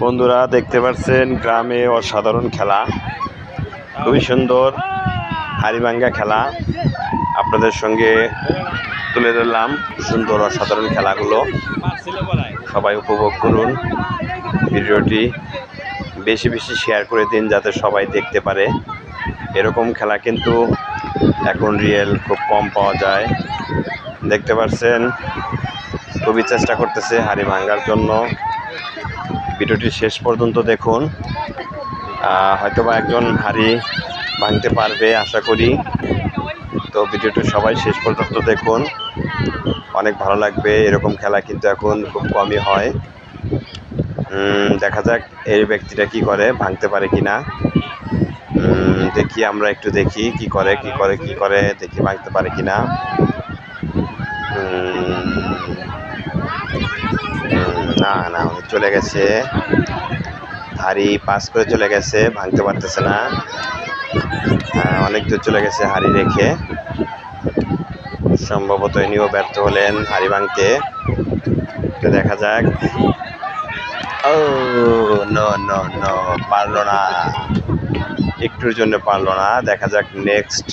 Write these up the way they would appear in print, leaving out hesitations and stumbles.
বন্ধুরা দেখতে পাচ্ছেন গ্রামে অসাধারণ খেলা, খুবই সুন্দর হাড়িভাঙ্গা খেলা আপনাদের সঙ্গে তুলে ধরলাম। সুন্দর অসাধারণ খেলাগুলো সবাই উপভোগ করুন। ভিডিওটি বেশি বেশি শেয়ার করে দিন যাতে সবাই দেখতে পারে। এরকম খেলা কিন্তু এখন রিয়েল খুব কম পাওয়া যায়। দেখতে পাচ্ছেন খুবই চেষ্টা করতেছে হাড়ি ভাঙ্গার জন্য। ভিডিওটি শেষ পর্যন্ত দেখুন, হয়তোবা একজন হাড়ি ভাঙতে পারবে আশা করি। তো ভিডিওটি সবাই শেষ পর্যন্ত দেখুন, অনেক ভালো লাগবে। এরকম খেলা কিন্তু এখন খুব কমই হয়। দেখা যাক এই ব্যক্তিটা কি করে, ভাঙতে পারে কিনা। দেখি আমরা একটু দেখি কি করে দেখি ভাঙতে পারে কিনা। না না উনি চলে গেছে, হাড়ি পাস করে চলে গেছে, ভাঙতে পারতেছে না। অনেক দূর চলে গেছে হাড়ি রেখে। সম্ভবত ইনিও ব্যর্থ হলেন হাড়ি ভাঙতে। তো দেখা যাক। ও নো নো নো, পারলো না, একটুর জন্য পারলো না। দেখা যাক নেক্সট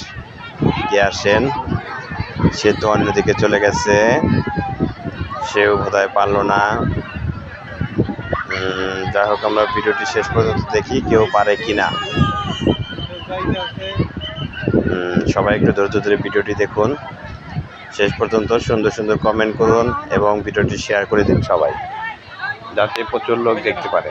কে আসেন। সে তো অন্যদিকে চলে গেছে, সেও বোধহয় পারলো না। যাই হোক, আমরা ভিডিওটি শেষ পর্যন্ত দেখি কেউ পারে কিনা। সবাই একটু ধৈর্য ধরে ভিডিওটি দেখুন শেষ পর্যন্ত। সুন্দর সুন্দর কমেন্ট করুন এবং ভিডিওটি শেয়ার করে দিন সবাই, যাতে প্রচুর লোক দেখতে পারে।